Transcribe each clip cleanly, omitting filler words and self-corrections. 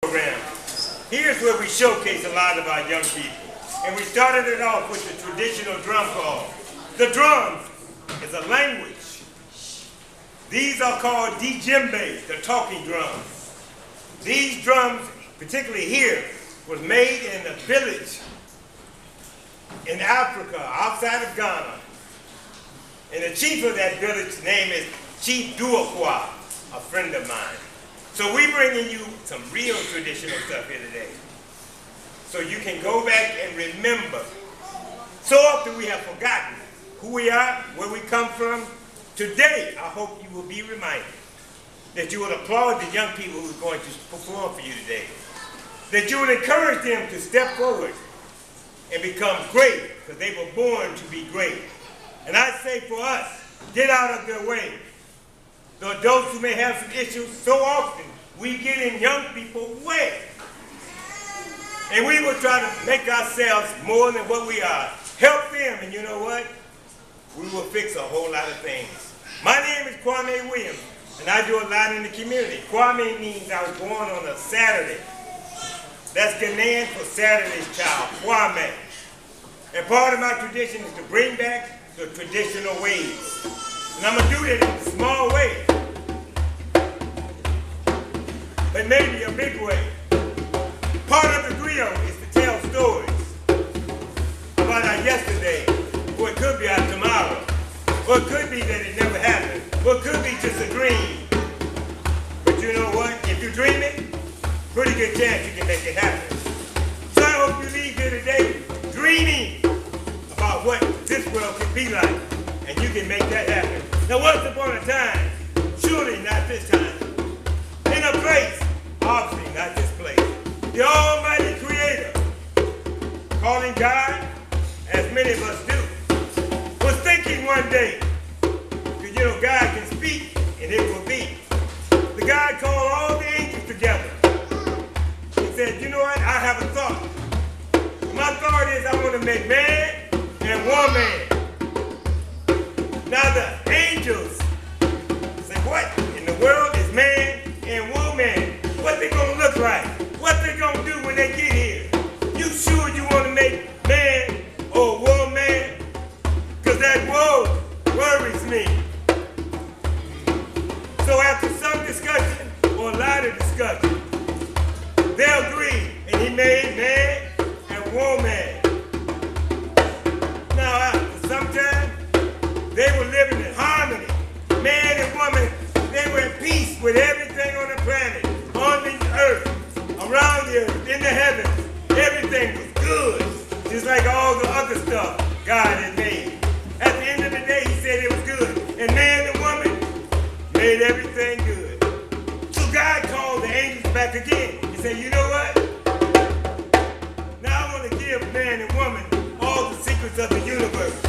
program. Here's where we showcase a lot of our young people. And we started it off with the traditional drum call. The drums is a language. These are called djembes, the talking drums. These drums, particularly here, was made in a village in Africa, outside of Ghana. And the chief of that village name is Chief Duakwa, a friend of mine. So we bringing you some real traditional stuff here today. So you can go back and remember. So often we have forgotten who we are, where we come from. Today, I hope you will be reminded that you will applaud the young people who are going to perform for you today. That you will encourage them to step forward and become great, because they were born to be great. And I say for us, get out of their way. The adults who may have some issues, so often we get in young people's way. And we will try to make ourselves more than what we are. Help them, and you know what? We will fix a whole lot of things. My name is Kwame Williams, and I do a lot in the community. Kwame means I was born on a Saturday. That's Ghanaian for Saturday's child, Kwame. And part of my tradition is to bring back the traditional ways. And I'm going to do that in a small way, but maybe a big way. Part of the griot is to tell stories about our yesterday, or it could be our tomorrow, or it could be that it never happened, or it could be just a dream. But you know what? If you dream it, pretty good chance you can make it happen. So I hope you leave here today dreaming about what this world can be like, and you can make that happen. Now once upon a time, surely not this time, in a place, obviously not this place, the Almighty Creator, calling God, as many of us do, was thinking one day, because you know God can speak and it will be. The God called all the angels together. He said, you know what, I have a thought. My thought is I want to make man and woman. Now the angels say, what in the world is man and woman? What they gonna look like? What they gonna do when they get here? You sure you want to make man or woman? Because that word worries me. So after some discussion, or a lot of discussion, they agreed, and he made man and woman. Now after some time, they were living in harmony. Man and woman, they were at peace with everything on the planet, on the earth, around the earth, in the heavens. Everything was good, just like all the other stuff God had made. At the end of the day, he said it was good. And man and woman made everything good. So God called the angels back again. He said, you know what? Now I want to give man and woman all the secrets of the universe.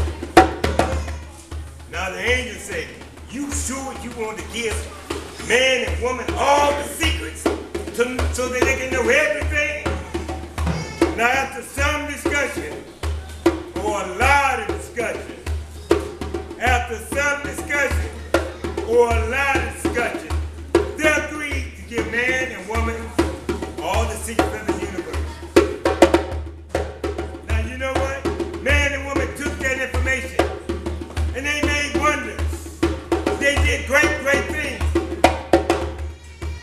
Now the angels say, you sure you want to give man and woman all the secrets so that they can know everything? Now after some discussion, or a lot of discussion, after some discussion, or a lot of discussion, they agreed to give man and woman all the secrets of the universe. Now you know what? Man and woman took that information and they made wonders. They did great, great things.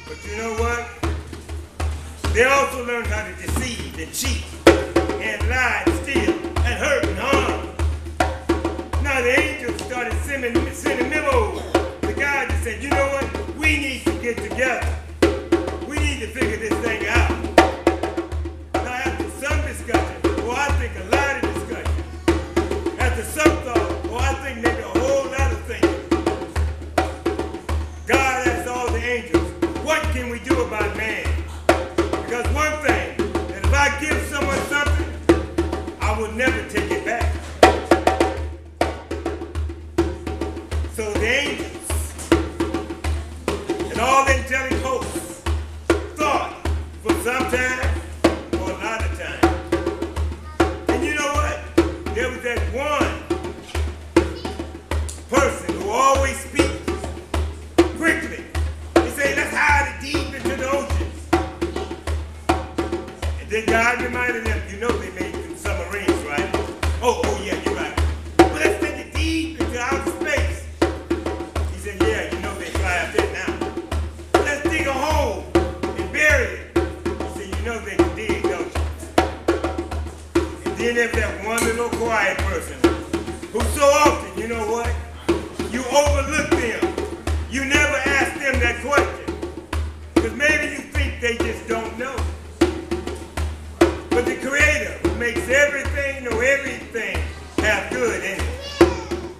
But you know what? They also learned how to deceive and cheat and lie and steal and hurt and harm. Now the angels started sending memos to God and said, you know what? We need to get together. We need to figure this thing out. Now after some discussion, or I think a lot of discussion, after some thought, or I think maybe a whole lot of thinking, God asked all the angels, what can we do about man? Because one thing, that if I give someone something, I will never take it back. So the angels and all the angelic hosts thought And then God reminded them, you know they made them submarines, right? Oh yeah, you're right. But let's take it deep into outer space. He said, yeah, you know they fly up there now. Let's dig a hole and bury it. He said, you know they can dig, don't you? And then there's that one little quiet person who so often, you know what? You overlook them. You never ask them that question. Because maybe you think they just don't know. But the Creator who makes everything or everything have good in it.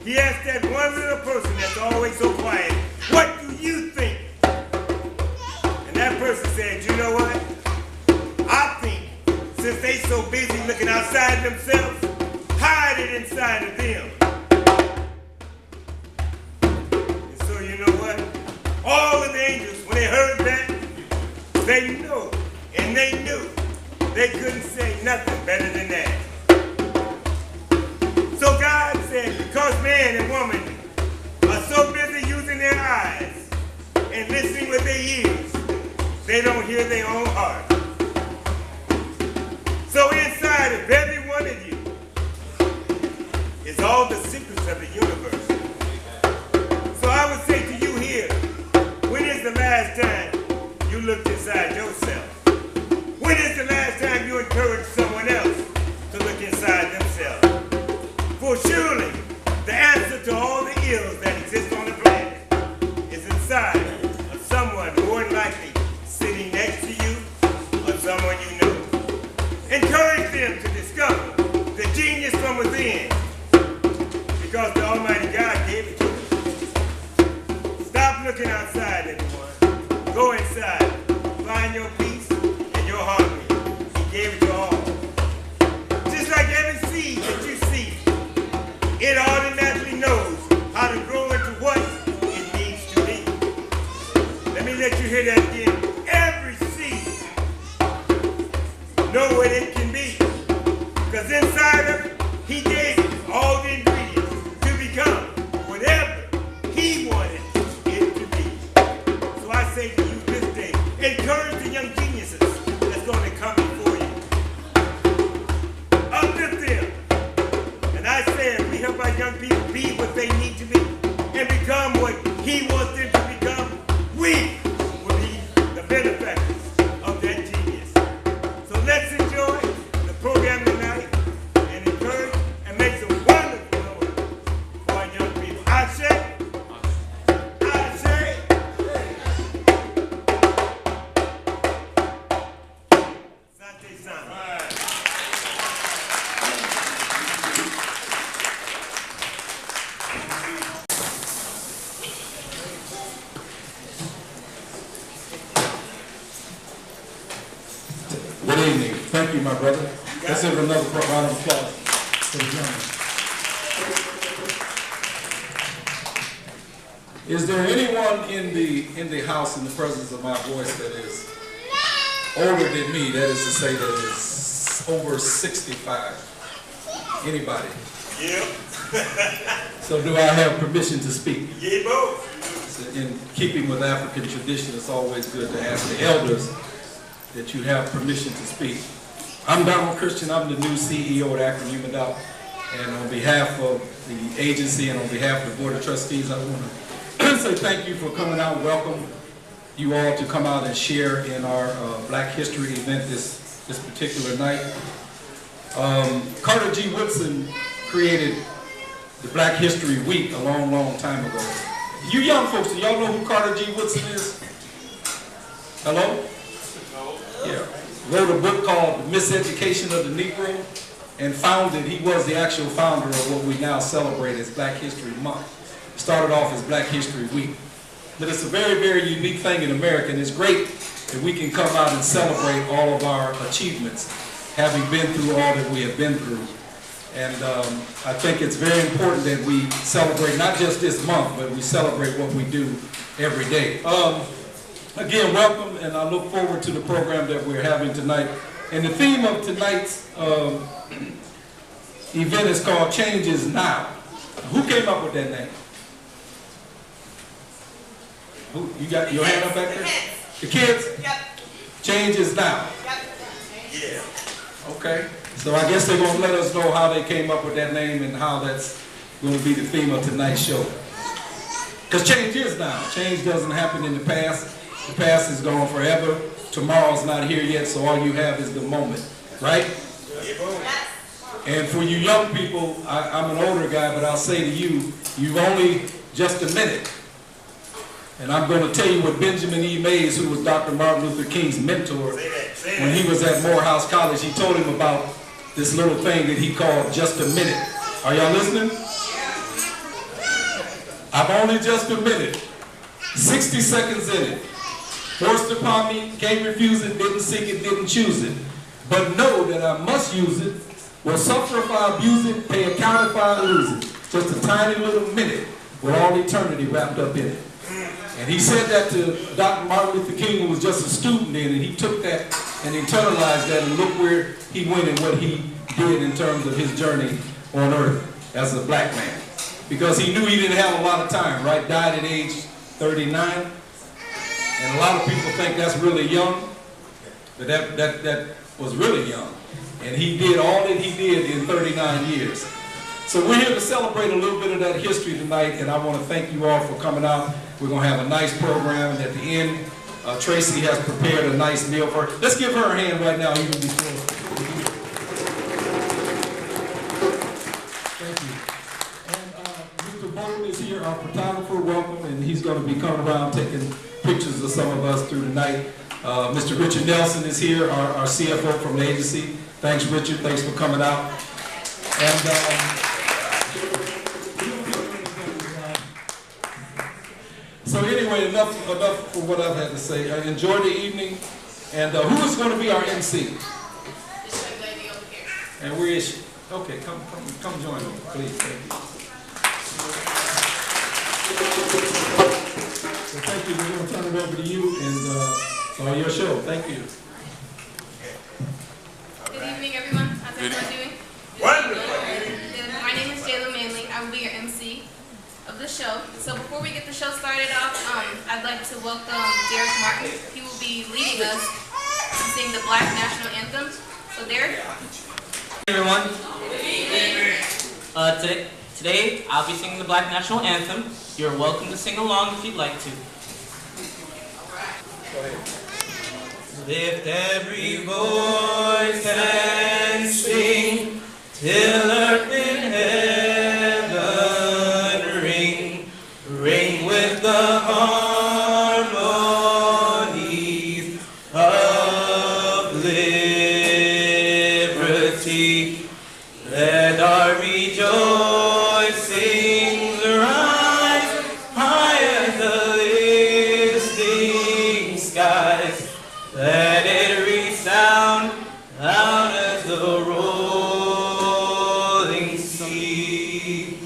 He asked that one little person that's always so quiet, what do you think? And that person said, you know what? I think since they so busy looking outside themselves, hide it inside of them. And so you know what? All of the angels, when they heard that, they know and they knew they couldn't say nothing better than that. So God said, because man and woman are so busy using their eyes and listening with their ears, they don't hear their own heart. So inside of every one of you is all the secrets of the universe. So I would say to you here, when is the last time you looked inside yourself? When is the last time you encouraged someone else to look inside themselves? For surely the answer to all the ills that exist on the planet is inside of someone more than likely sitting next to you or someone you know. Encourage them to discover the genius from within because the Almighty God gave it to them. Stop looking outside, everyone. Go inside. Find your peace and your harmony. He gave it to all. Just like every seed that you see, it automatically knows how to grow into what it needs to be. Let me let you hear that again. Every seed know what it can be. Because inside of it, he gave it all the ingredients to become whatever he wanted it to be. So I say to you this day, encourage the young geniuses that's going to come before you. Uplift them. And I said, we help our young people be what they need to be and become what he wants them to become. We will be the benefactors of that genius. So let's enjoy the program tonight and encourage and make some wonderful noise for our young people. I say, Sante Sana. Good evening. Thank you, my brother. Let's have another round of applause for the gentleman. Is there anyone in the house, in the presence of my voice, that is older than me? That is to say, that is over 65. Anybody? Yep. So do I have permission to speak? Yeah, both. In keeping with African tradition, it's always good to ask the elders that you have permission to speak. I'm Donald Christian. I'm the new CEO at Akron UMadoc. And on behalf of the agency and on behalf of the Board of Trustees, I want to say thank you for coming out. Welcome you all to come out and share in our Black History event this particular night. Carter G. Woodson created the Black History Week a long, long time ago. You young folks, do y'all know who Carter G. Woodson is? Hello? Yeah. Wrote a book called The Miseducation of the Negro and he was the actual founder of what we now celebrate as Black History Month. It started off as Black History Week. But it's a very, very unique thing in America, and it's great that we can come out and celebrate all of our achievements, having been through all that we have been through. And I think it's very important that we celebrate not just this month, but we celebrate what we do every day. Again, welcome, and I look forward to the program that we're having tonight. And the theme of tonight's event is called Change is Now. Who came up with that name? Who? You got your hand up back there? The kids? Yep. Change is now. Yep. Yeah. Okay. So I guess they're going to let us know how they came up with that name and how that's going to be the theme of tonight's show. Because change is now. Change doesn't happen in the past. The past is gone forever. Tomorrow's not here yet, so all you have is the moment. Right? And for you young people, I'm an older guy, but I'll say to you, you've only just a minute. And I'm going to tell you what Benjamin E. Mays, who was Dr. Martin Luther King's mentor, when he was at Morehouse College, he told him about this little thing that he called just a minute. Are y'all listening? I've only just a minute. 60 seconds in it. Forced upon me, can't refuse it, didn't seek it, didn't choose it. But know that I must use it, will suffer if I abuse it, pay account if I lose it. Just a tiny little minute with all eternity wrapped up in it. And he said that to Dr. Martin Luther King, who was just a student then, and he took that and internalized that, and look where he went and what he did in terms of his journey on earth as a black man. Because he knew he didn't have a lot of time, right? Died at age 39. And a lot of people think that's really young, but that was really young. And he did all that he did in 39 years. So we're here to celebrate a little bit of that history tonight, and I want to thank you all for coming out. We're going to have a nice program, and at the end, Tracy has prepared a nice meal for her. Let's give her a hand right now, even before. Thank you. And Mr. Bowden is here, our photographer. Welcome, and he's going to be coming around taking pictures of some of us through the night. Mr. Richard Nelson is here, our CFO from the agency. Thanks, Richard. Thanks for coming out. And so anyway, enough for what I've had to say. Enjoy the evening. And who is going to be our MC? This young lady over here. And where is she? Okay, come join me, please. Thank you. So thank you. We're going to turn it over to you, and it's all your show. Thank you. Good evening, everyone. How's everyone doing? Wonderful. My name is Jayla Manley. I will be your MC of the show. So before we get the show started off, I'd like to welcome Derek Martin. He will be leading us to sing the Black National Anthem. So Derek. Hey everyone. Today I'll be singing the Black National Anthem. You're welcome to sing along if you'd like to. Lift every voice and sing till earth and heaven ring, ring with the harmonies of liberty. Let our rejoicings rise high as the listening skies. Let it resound loud as the rolling sea.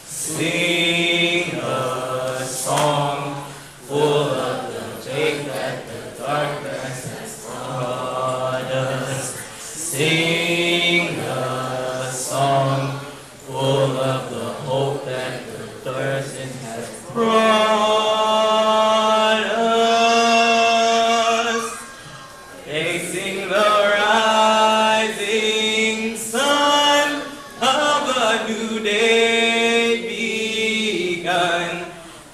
Sing a song full of the faith that the darkness has brought us. Sing a song full of the hope that the thirst has brought us. Facing the rising sun of a new day begun,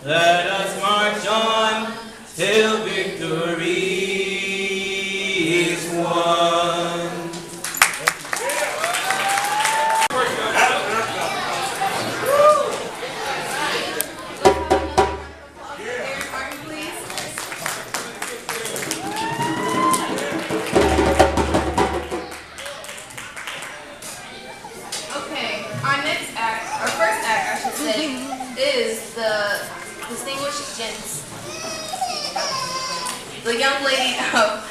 let us march on till victory is won. Derek Martin, please. Okay, our next act, our first act, I should say, is the Distinguished Gents. The young lady of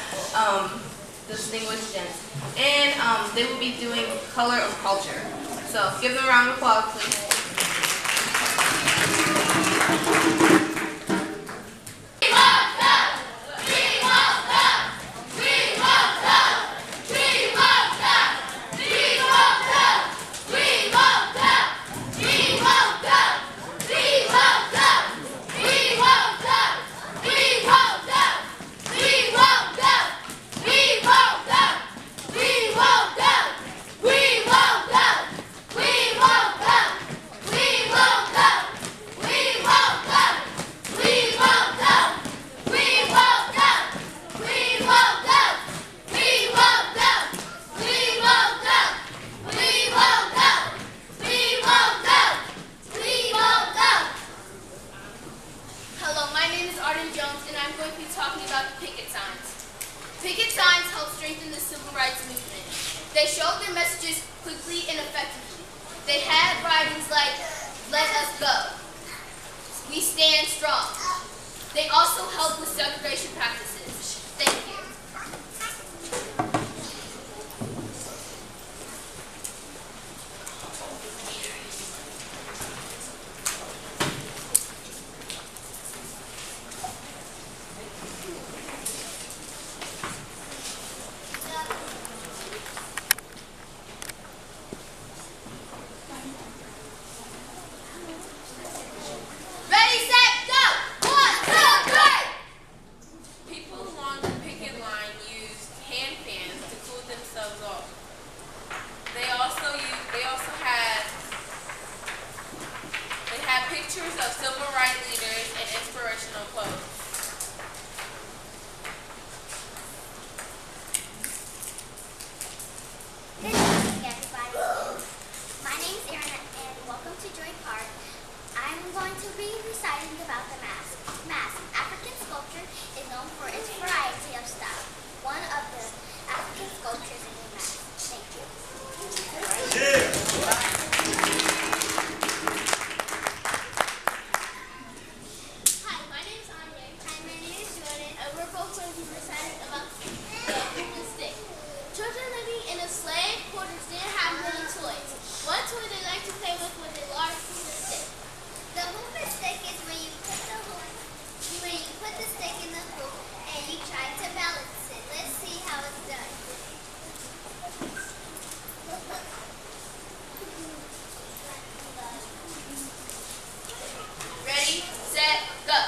the Distinguished Gents. And they will be doing Color of Culture. So give them a round of applause, please. signs helped strengthen the civil rights movement. They showed their messages quickly and effectively. They had writings like, "Let us go," "We stand strong." They also helped with segregation practices. Thank you. Ready, set, go! 1, 2, 3! People along the picket line used hand fans to cool themselves off. They had pictures of civil rights leaders and inspirational quotes. Good evening, everybody. My name is Erin, and welcome to Joy Park. I'm going to be reciting about the mask. African sculpture is known for its variety of style. One of the African sculptures is a mask. Thank you. Hi, my name is Anya. Hi, my name is Jordan, and we're both going to be reciting about the hooping stick. Children living in a slave quarters didn't have many toys. One toy they liked to play with was a large hooping stick. The hooping stick is when you put the stick in the hoop and you try to balance it. Let's see how it's done. Ready, set, go!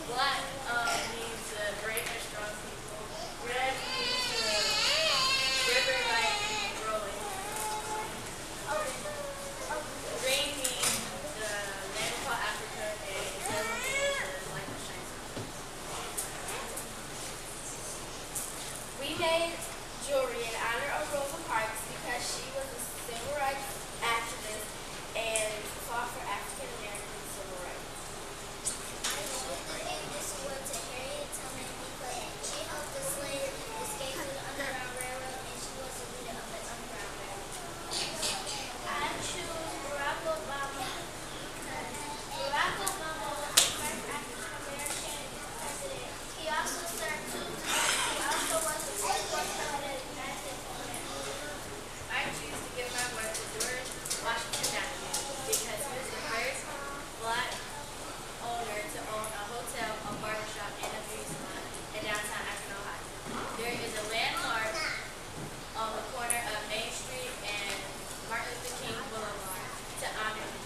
Black means brave and strong people. Red means river like rolling. Green means the land called Africa, and yellow means the light that shines. We made jewelry in honor of Rosa Parks because she was a civil rights activist and fought for African American civil rights. I gave this award to Harriet Tubman because she helped the slaves escape from the Underground Railroad and she was the leader of the Underground Railroad. I choose Barack Obama because Barack Obama was the first African American president. He also served 2 terms. He also was the first president of the United States of America. I choose to give my award to George Washington National because he was the first black owner to own a hotel, a barbershop, and a beauty salon in downtown Akron, Ohio. There is a landmark on the corner of Main Street and Martin Luther King Boulevard to honor him.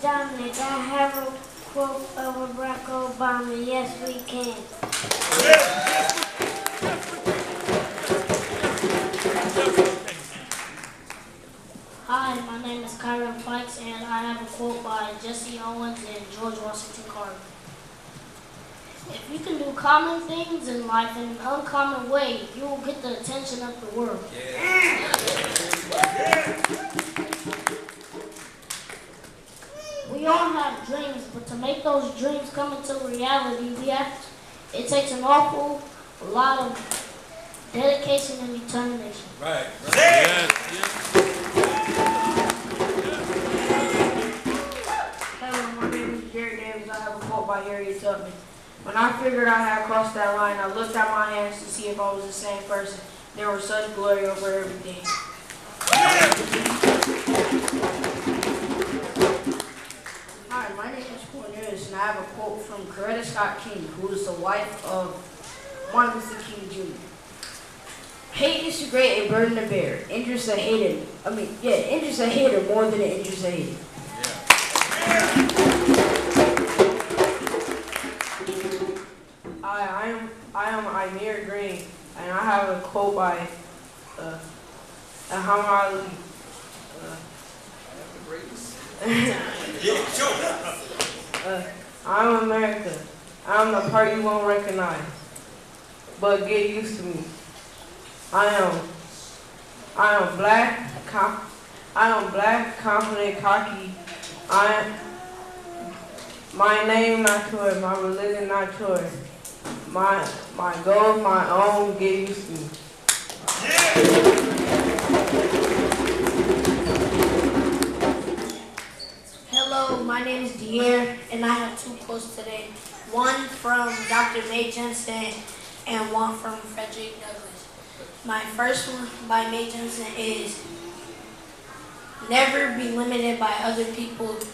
Dominic. I have a quote of Barack Obama. Yes, we can. Hi, my name is Kyron Pikes, and I have a quote by Jesse Owens and George Washington Carver. If you can do common things in life in an uncommon way, you will get the attention of the world. We all have dreams, but to make those dreams come into reality, it takes an awful lot of dedication and determination. Right. Hello, my name is Jerry Davis. I have a quote by Harriet Tubman. When I figured I had crossed that line, I looked at my hands to see if I was the same person. There was such glory over everything. Hi, my name is Cornelius, and I have a quote from Coretta Scott King, who is the wife of Martin Luther King Jr. Hate is too great a burden to bear. Injures a hater. Injures a hater more than it injures a hater. I am Amir Green, and I have a quote by Muhammad Ali. I'm America. I'm the part you won't recognize, but get used to me. I am black, confident, cocky. My name not yours, my religion not yours. My goals my own, get used to me. Hello, my name is De'Aaron, and I have two quotes today. One from Dr. Mae Jemison and one from Frederick Douglass. My first one by Mae Jemison is, never be limited by other people's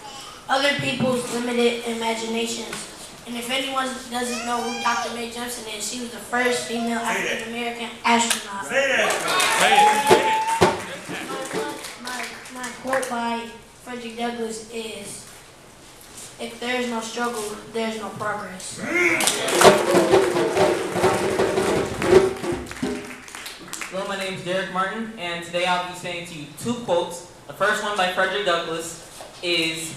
limited imaginations. And if anyone doesn't know who Dr. Mae Jemison is, she was the first female African-American astronaut. My quote by Frederick Douglass is, if there is no struggle, there is no progress. Hello, my name is Derek Martin, and today I'll be saying to you two quotes. The first one by Frederick Douglass is,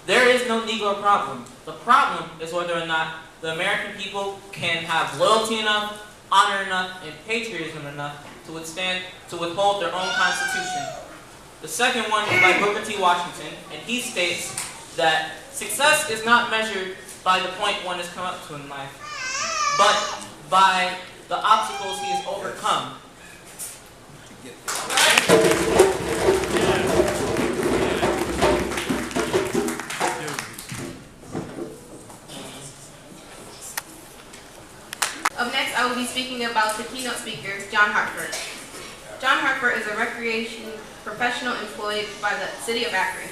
there is no Negro problem. The problem is whether or not the American people can have loyalty enough, honor enough, and patriotism enough to withhold their own constitution. The second one is by Booker T. Washington, and he states that success is not measured by the point one has come up to in life, but by the obstacles he has overcome. Up next, I will be speaking about the keynote speaker, John Hartford. John Hartford is a recreation professional employed by the city of Akron.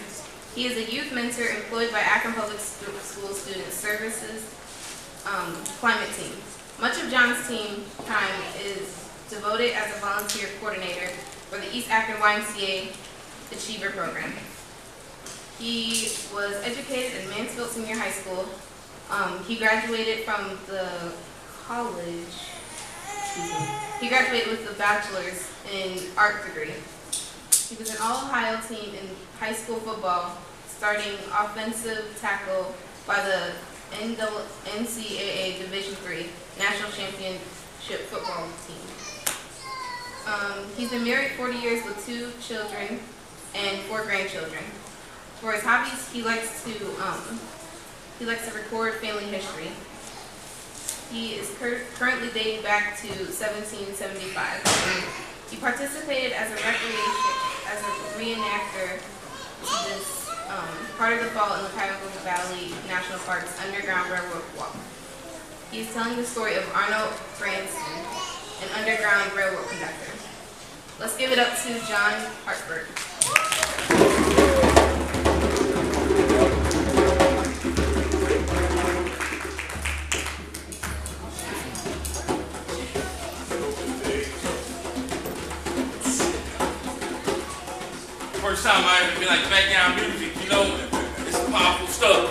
He is a youth mentor employed by Akron Public School Student Services climate team. Much of John's team time is devoted as a volunteer coordinator for the East Akron YMCA Achiever Program. He was educated in Mansfield Senior High School. He graduated from the college. He graduated with a bachelor's in art degree. He was an All-Ohio team in high school football, starting offensive tackle by the NCAA Division III National Championship football team. He's been married 40 years with 2 children and 4 grandchildren. For his hobbies, he likes to record family history. He is currently dating back to 1775. He participated as a reenactor to this part of the fall in the Cuyahoga Valley National Park's Underground Railroad Walk. He is telling the story of Arnold Branson, an Underground Railroad conductor. Let's give it up to John Hartford. First time I ever been like background music, you know, it's some powerful stuff.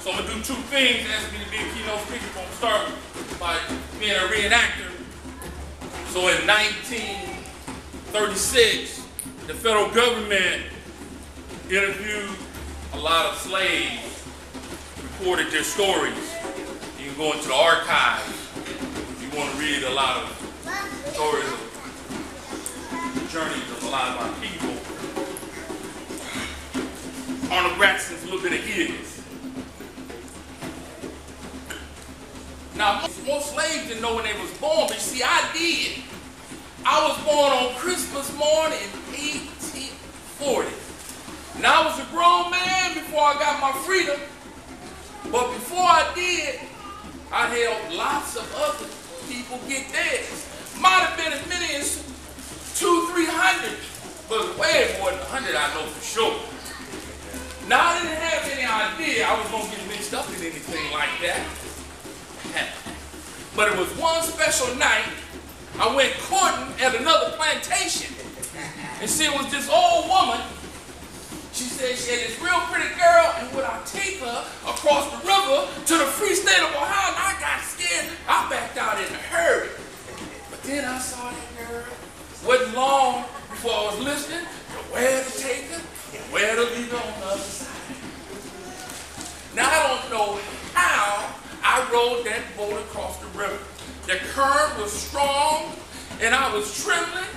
So I'm gonna do two things. Ask me to be a keynote speaker. I'm gonna start by being a reenactor. So in 1936, the federal government interviewed a lot of slaves, recorded their stories. You can go into the archives if you want to read a lot of stories of the journeys of a lot of our people. Arnold Braxton's a little bit of his. Now, most slaves didn't know when they was born, but you see, I did. I was born on Christmas morning in 1840. Now, I was a grown man before I got my freedom, but before I did, I helped lots of other people get theirs. Might have been as many as 200-300, but way more than 100, I know for sure. Now, I didn't have any idea I was going to get mixed up in anything like that. But it was one special night, I went courting at another plantation. And see, it was this old woman. She said she had this real pretty girl, and would I take her across the river to the free state of Ohio? And I got scared. I backed out in a hurry. But then I saw that girl. Wasn't long before I was listening to where to take her and where to leave her on the other side. Now, I don't know how I rode that boat across the river. The current was strong, and I was trembling,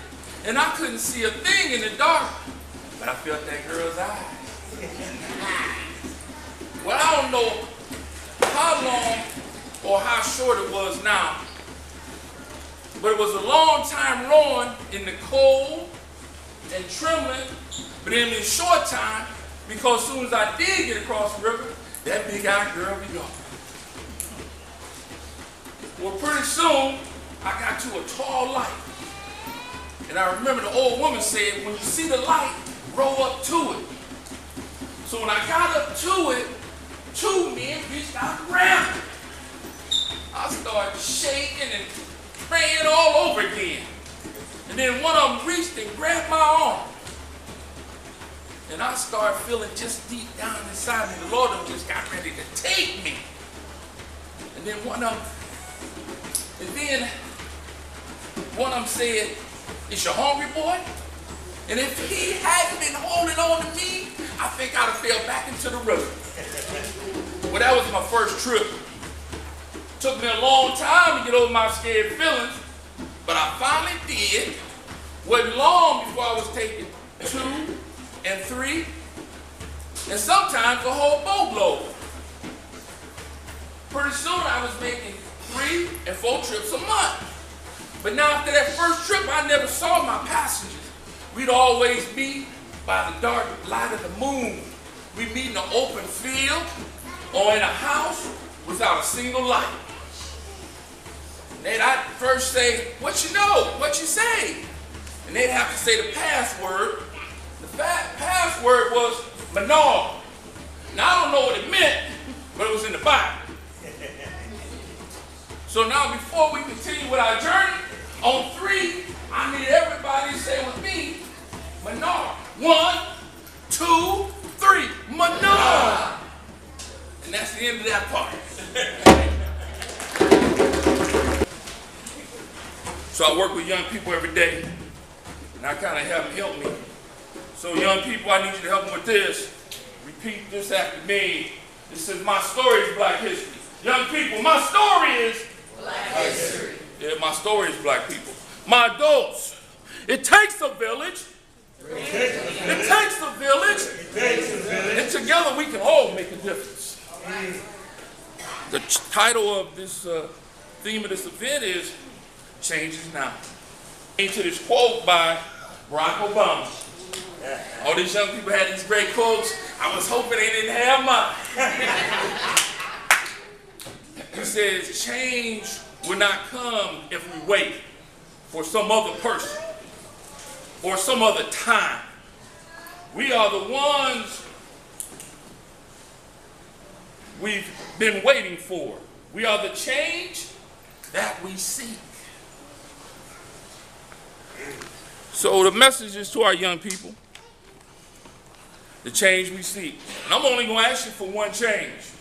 and I couldn't see a thing in the dark. But I felt that girl's eyes. Well, I don't know how long or how short it was now, but it was a long time rowing in the cold and trembling, but in a short time, because as soon as I did get across the river, that big-eyed girl be gone. Well, pretty soon, I got to a tall light. And I remember the old woman said, when you see the light, row up to it. So when I got up to it, two men reached out and grabbed me. I started shaking and praying all over again. And then one of them reached and grabbed my arm. And I started feeling just deep down inside me, the Lord just got ready to take me. And then one of them said, "Is you hungry, boy?" And if he hadn't been holding on to me, I think I'd have fell back into the river. Well, that was my first trip. Took me a long time to get over my scared feelings, but I finally did. Wasn't long before I was taking 2 and 3, and sometimes a whole boatload. Pretty soon I was making 3 and 4 trips a month. But now after that first trip, I never saw my passengers. We'd always be by the dark light of the moon. We'd meet in an open field or in a house without a single light. And then I'd first say, "What you know? What you say?" And they'd have to say the password. The password was Menard. Now I don't know what it meant, but it was in the Bible. So now before we continue with our journey, on 3, I need everybody to say with me, Menard. 1, 2, 3, Menard. And that's the end of that part. So I work with young people every day, and I kind of have them help me. So young people, I need you to help me with this. Repeat this after me. This is my story is Black history. Young people, my story is Black history. Yeah, my story is Black people. My adults, it takes a village. It takes a village. And together we can all make a difference. The title of this theme of this event is Change is Now. Into this quote by Barack Obama. All these young people had these great quotes. I was hoping they didn't have mine. He says, change will not come if we wait for some other person or some other time. We are the ones we've been waiting for. We are the change that we seek. So the message is to our young people. the change we seek. And I'm only going to ask you for one change.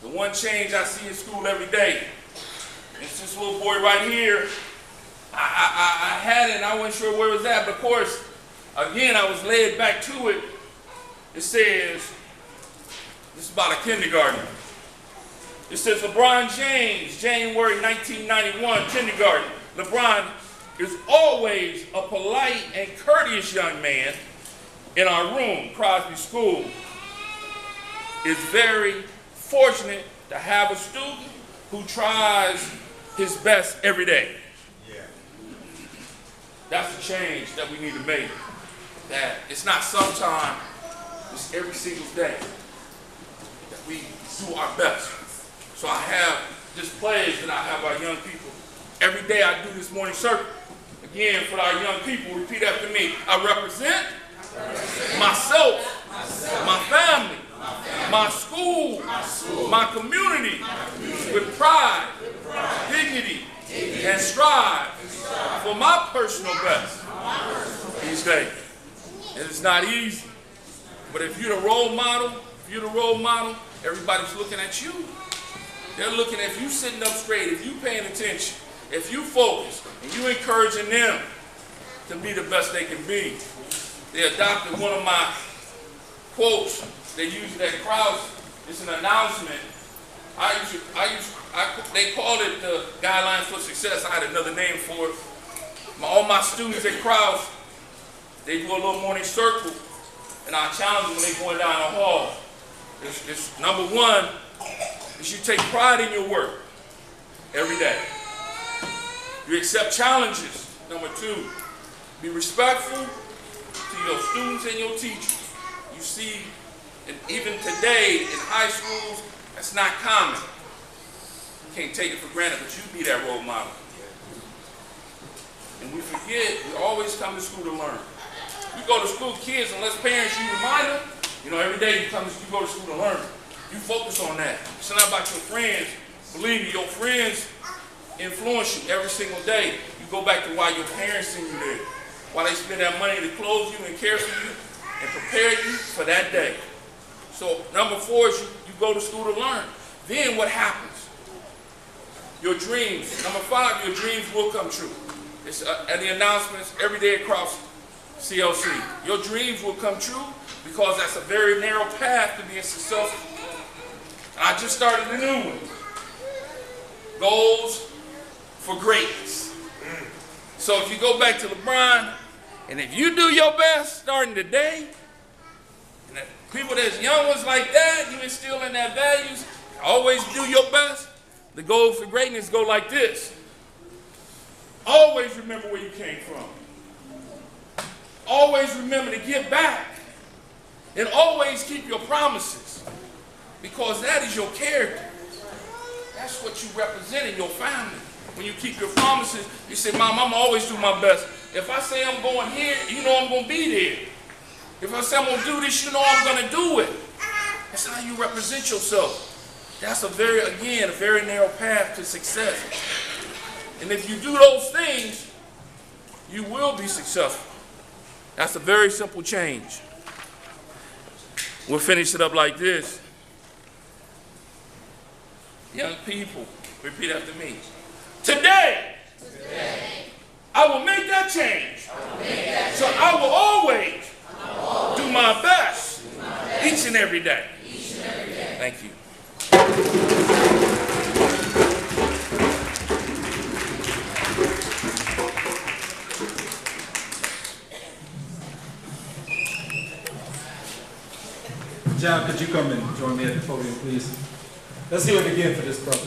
The one change I see in school every day. It's this little boy right here. I had it and I wasn't sure where it was at, but of course, again, I was led back to it. It says, this is about a kindergarten. It says LeBron James, January 1991, kindergarten. LeBron is always a polite and courteous young man in our room. Crosby School is very fortunate to have a student who tries his best every day. Yeah. That's the change that we need to make. That it's not sometime, it's every single day that we do our best. So I have this pledge that I have our young people. Every day I do this morning circle. Again, for our young people, repeat after me. I represent myself, my family, my school, my community, with pride, dignity, and strive for my personal best each day. And it's not easy, but if you're the role model, everybody's looking at you. They're looking at you sitting up straight, if you paying attention, if you focus, and you encouraging them to be the best they can be. They adopted one of my quotes. They use it at Krause. It's an announcement. They called it the Guidelines for Success. I had another name for it. All my students at Krause, they do a little morning circle, and I challenge them when they're going down the hall. It's number one, is you take pride in your work every day. You accept challenges. Number two, be respectful to your students and your teachers. You see, and even today in high schools, that's not common. You can't take it for granted, but you be that role model. And we forget, we always come to school to learn. You go to school, kids, unless parents, you remind them, every day you go to school to learn. You focus on that. It's not about your friends. Believe me, your friends influence you every single day. You go back to why your parents send you there. Why they spend that money to clothe you and care for you and prepare you for that day. So number four is you go to school to learn. Then what happens? Your dreams. Number five, your dreams will come true. It's at the announcements every day across CLC. Your dreams will come true because that's a very narrow path to being successful. And I just started a new one. Goals for greatness. So if you go back to LeBron, and if you do your best starting today, and people that's young ones like that, you instill in their values, always do your best, the goal for greatness go like this. Always remember where you came from. Always remember to give back. And always keep your promises. Because that is your character. That's what you represent in your family. When you keep your promises, you say, Mom, I'm always do my best. If I say I'm going here, you know I'm going to be there. If I say I'm going to do this, you know I'm going to do it. That's how you represent yourself. That's a very narrow path to success. And if you do those things, you will be successful. That's a very simple change. We'll finish it up like this. Young people, repeat after me. Today, I will make that change. So I will always do my best each and every day. Thank you. John, could you come and join me at the podium, please? Let's hear it again for this brother.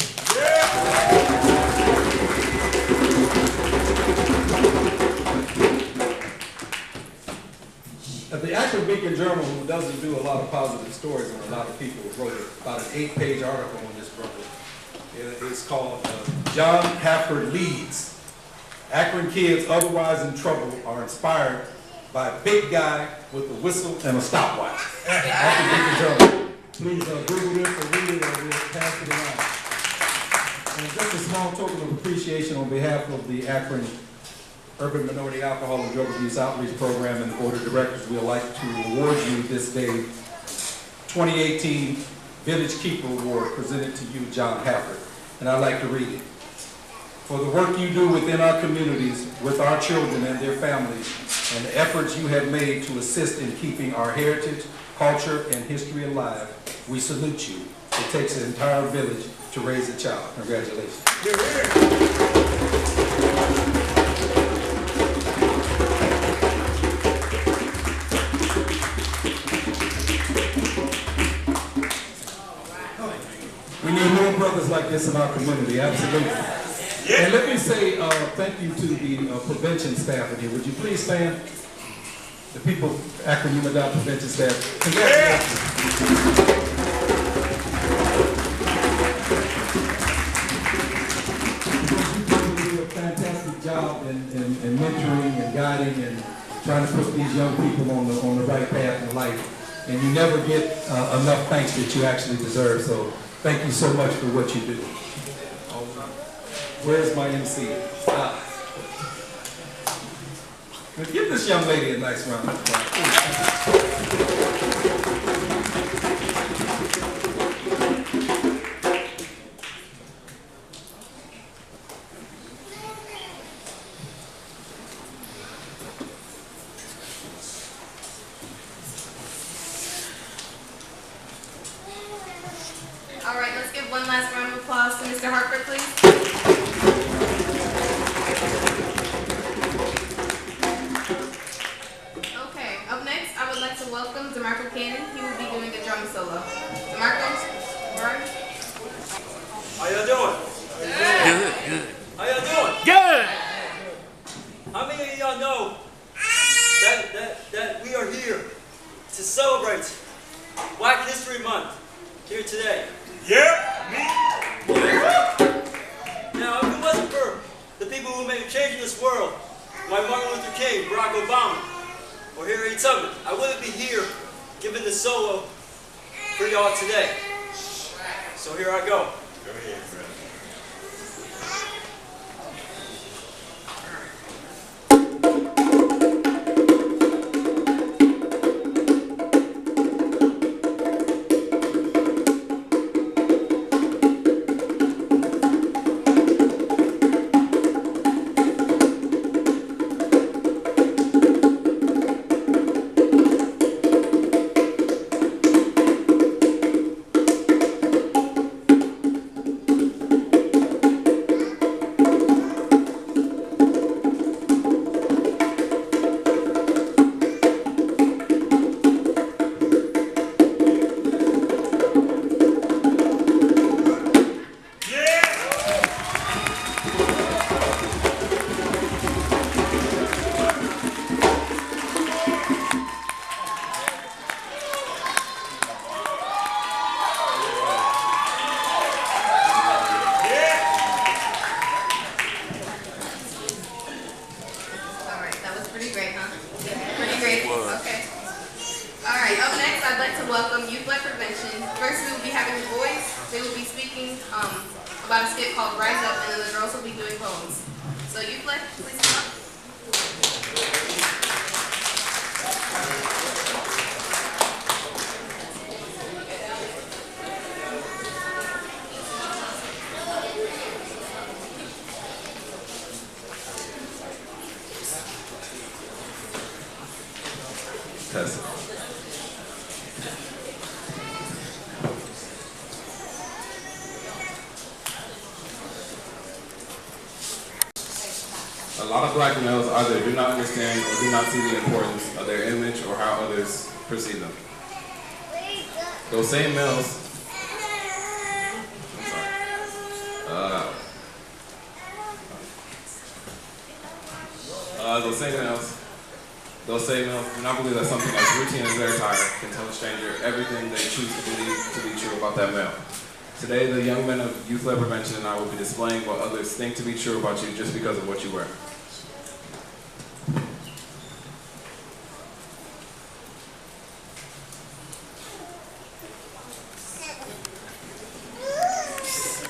At the Akron Beacon Journal, who doesn't do a lot of positive stories, and a lot of people wrote about an 8-page article on this brother. It's called John Hafford Leads. Akron kids otherwise in trouble are inspired by a big guy with a whistle and a stopwatch. Akron Beacon Journal. Please Google this or read it, or we'll pass it around. And just a small token of appreciation on behalf of the Akron Urban Minority Alcohol and Drug Abuse Outreach Program and the Board of Directors, we would like to award you this day 2018 Village Keeper Award presented to you, John Hafford. And I'd like to read it. For the work you do within our communities, with our children and their families, and the efforts you have made to assist in keeping our heritage, culture, and history alive, we salute you. It takes an entire village to raise a child. Congratulations. We need more brothers like this in our community, absolutely. And let me say thank you to the prevention staff in here. Would you please stand? The people, Akron UMaDOT prevention staff. Congratulations. You do a fantastic job in mentoring and guiding and trying to put these young people on the right path in life. And you never get enough thanks that you actually deserve. So thank you so much for what you do. Where's my MC? Give this young lady a nice round of applause. All right, let's give one last round of applause to Mr. Harper, please. Okay, up next, I would like to welcome DeMarco Cannon. He will be doing a drum solo. DeMarco, Brian. How y'all doing? Good. How y'all doing? Good. How many of y'all know that we are here to celebrate Black History Month here today? Yeah, me. Now, if it wasn't for the people who made a change in this world, like Martin Luther King, Barack Obama, or Harriet Tubman, I wouldn't be here giving this solo for y'all today. So here I go. Go ahead, brother. About a skit called Rise Up, and then the girls will be doing poems. So you play, please come up. Test it. A lot of black males either do not understand or do not see the importance of their image or how others perceive them. Those same males, those same males do not believe that something as routine as their attire can tell a stranger everything they choose to believe to be true about that male. Today, the young men of Youth-Led Prevention and I will be displaying what others think to be true about you just because of what you wear.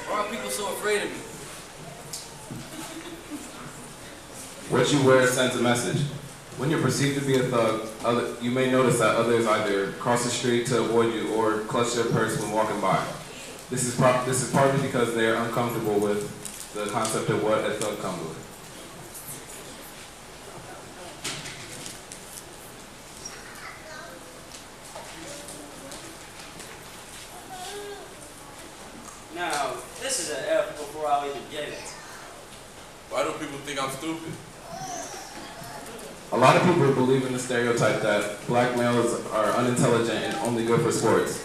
Why are people so afraid of me? What you wear sends a message. When you're perceived to be a thug, you may notice that others either cross the street to avoid you or clutch their purse when walking by. This is partly because they are uncomfortable with the concept of what a thug comes with. Now, this is an F before I'll even get it. Why do people think I'm stupid? A lot of people believe in the stereotype that black males are unintelligent and only good for sports.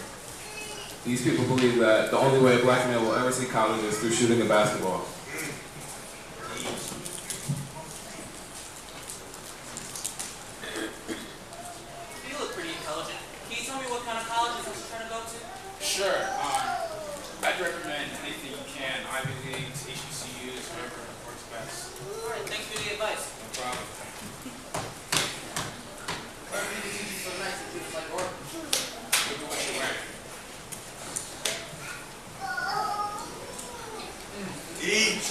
These people believe that the only way a black male will ever see college is through shooting a basketball. You look pretty intelligent. Can you tell me what kind of colleges you're trying to go to? Sure. I'd recommend anything you can. Ivy Leagues, HBCUs, whatever works best. All right, thanks for the advice. No problem. Why do you think so nice and just like Oracle? Look at what you're wearing. Eat.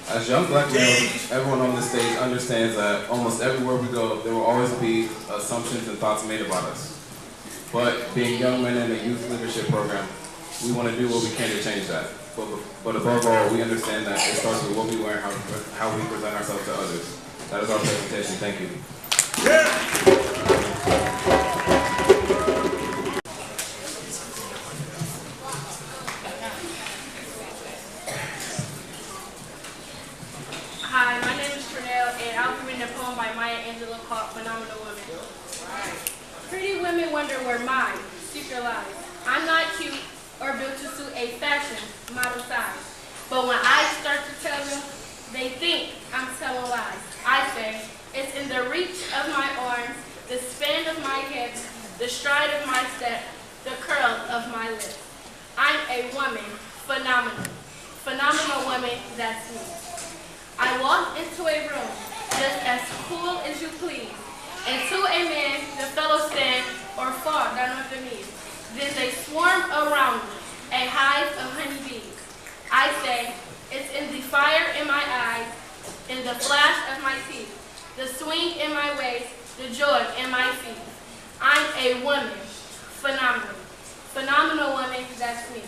As young black males, everyone on this stage understands that almost everywhere we go, there will always be assumptions and thoughts made about us. But being young men in a youth leadership program, we want to do what we can to change that. But above all, we understand that it starts with what we wear and how we present ourselves to others. That is our presentation. Thank you. Hi, my name is Trinell, and I'll be reading a poem by Maya Angelou called Phenomenal Women. Pretty women wonder where my secret lies. I'm not cute or built to suit a fashion model size. But when I start to tell them, they think I'm telling lies. I say, it's in the reach of my arms, the span of my hips, the stride of my step, the curl of my lips. I'm a woman, phenomenal. Phenomenal woman, that's me. I walk into a room, just as cool as you please. And to a man, the fellows stand or fall down on their knees. Then they swarm around me, a hive of honeybees. I say, it's in the fire in my eyes, in the flash of my teeth, the swing in my waist, the joy in my feet. I'm a woman, phenomenal. Phenomenal woman, that's me.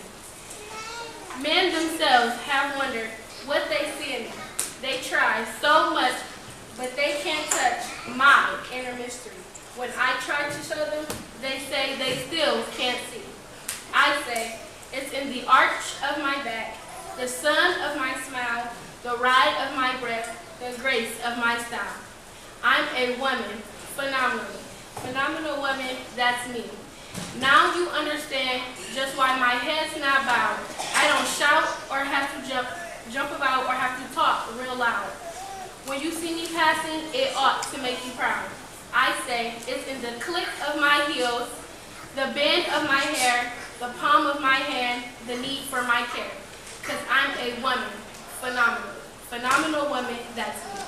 Men themselves have wondered what they see in me. They try so much, but they can't touch my inner mystery. When I try to show them, they say they still can't see. I say, it's in the arch of my back, the sun of my smile, the ride of my breath, the grace of my style. I'm a woman, phenomenal. Phenomenal woman, that's me. Now you understand just why my head's not bowed. I don't shout or have to jump about or have to talk real loud. When you see me passing, it ought to make you proud. I say, it's in the click of my heels, the bend of my hair, the palm of my hand, the need for my care. Because I'm a woman, phenomenal. Phenomenal woman, that's me.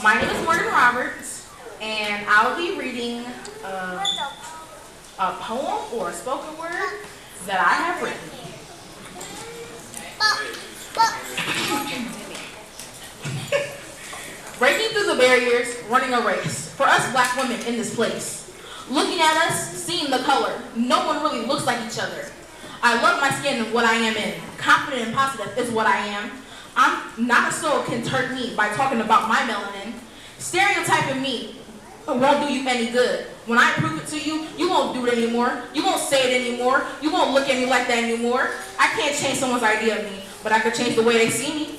My name is Morgan Roberts, and I'll be reading a poem or a spoken word that I have written. Breaking through the barriers, running a race. For us black women in this place. Looking at us, seeing the color. No one really looks like each other. I love my skin and what I am in. Confident and positive is what I am. I'm not a soul can hurt me by talking about my melanin. Stereotyping me won't do you any good. When I prove it to you, you won't do it anymore. You won't say it anymore. You won't look at me like that anymore. I can't change someone's idea of me, but I could change the way they see me.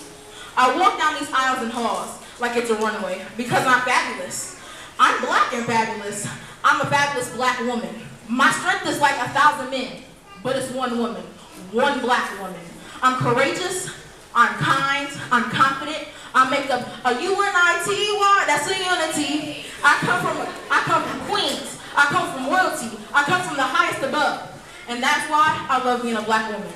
I walk down these aisles and halls like it's a runway because I'm fabulous. I'm black and fabulous. I'm a fabulous black woman. My strength is like 1,000 men, but it's one woman, one black woman. I'm courageous. I'm kind, I'm confident, I make a UNITY, that's a unity. I come from Queens, I come from royalty, I come from the highest above. And that's why I love being a black woman.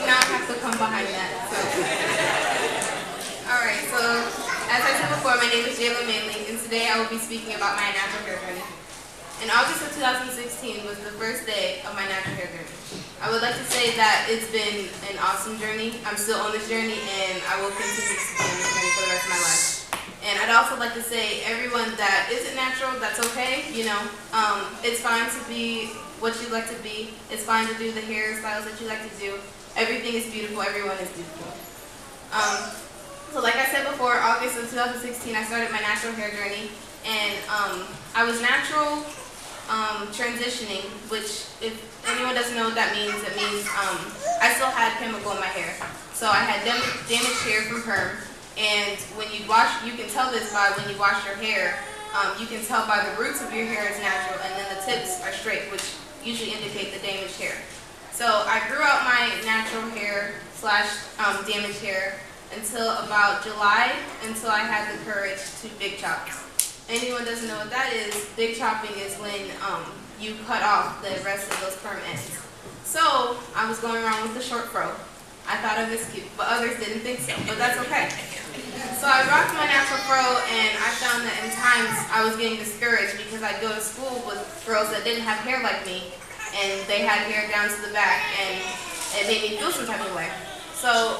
Now I have to come behind that. So. Alright, so as I said before, my name is Jayla Manley, and today I will be speaking about my natural hair journey. In August of 2016 was the first day of my natural hair journey. I would like to say that it's been an awesome journey. I'm still on this journey, and I will continue to be on this journey for the rest of my life. And I'd also like to say, everyone that isn't natural, that's okay. You know, it's fine to be what you like to be. It's fine to do the hairstyles that you like to do. Everything is beautiful. Everyone is beautiful. So like I said before, August of 2016, I started my natural hair journey, and I was natural transitioning, which if anyone doesn't know what that means, it means I still had chemical in my hair. So I had damaged hair from perm, and when you wash, you can tell this by when you wash your hair, you can tell by the roots of your hair is natural, and then the tips are straight, which usually indicate the damaged hair. So I grew out my natural hair / damaged hair until about July, until I had the courage to big chop. Anyone doesn't know what that is, big chopping is when you cut off the rest of those perm ends. So I was going around with the short fro. I thought it was cute, but others didn't think so, but that's okay. So I rocked my natural fro, and I found that in times I was getting discouraged because I'd go to school with girls that didn't have hair like me, and they had hair down to the back, and it made me feel some type of way. So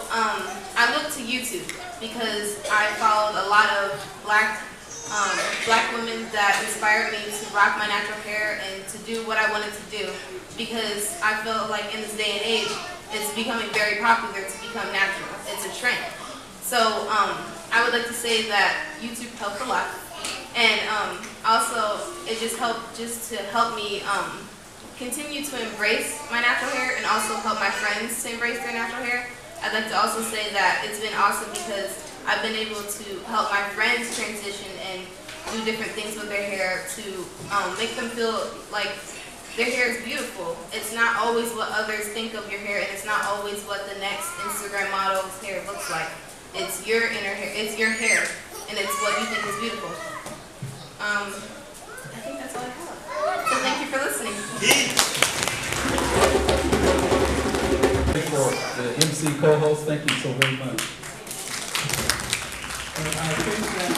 I looked to YouTube because I followed a lot of black women that inspired me to rock my natural hair and to do what I wanted to do, because I feel like in this day and age, it's becoming very popular to become natural. It's a trend. So I would like to say that YouTube helped a lot, and also it just helped to help me continue to embrace my natural hair, and also help my friends to embrace their natural hair. I'd like to also say that it's been awesome because I've been able to help my friends transition and do different things with their hair to make them feel like their hair is beautiful. It's not always what others think of your hair, and it's not always what the next Instagram model's hair looks like. It's your inner hair, it's your hair, and it's what you think is beautiful. I think that's all I have. So thank you for listening. For the MC co-host, thank you so very much. And I think that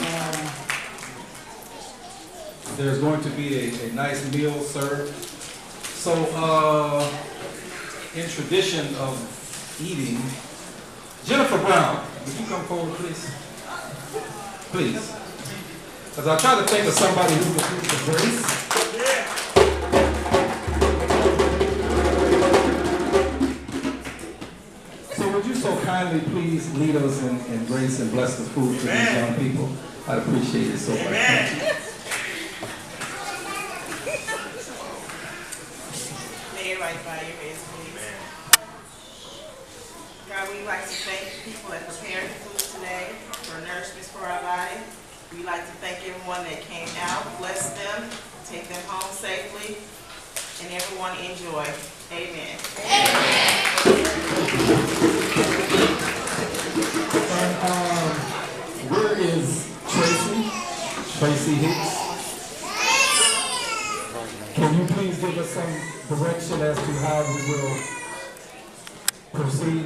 there's going to be a nice meal served. So, in tradition of eating, Jennifer Brown, would you come forward, please? Please. Because I try to think of somebody who could use the grace. So would you so kindly please lead us in grace and bless the food for these young people? I'd appreciate it so much. Thank you. By your hands, please. God, we'd like to thank the people that prepared the food today for nourishment for our body. We'd like to thank everyone that came out, bless them, take them home safely, and everyone enjoy. Amen. Where is Tracy? Tracy Hicks? Can you please give us some direction as to how we will proceed?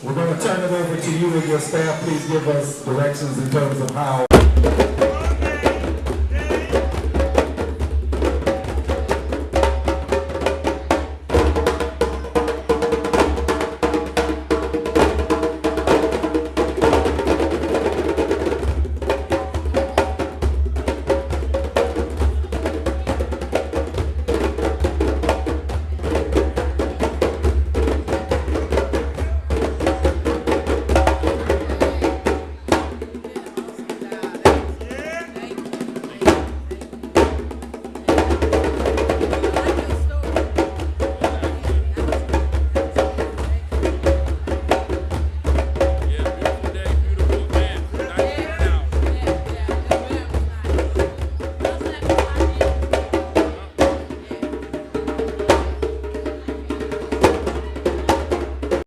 We're going to turn it over to you and your staff. Please give us directions in terms of how.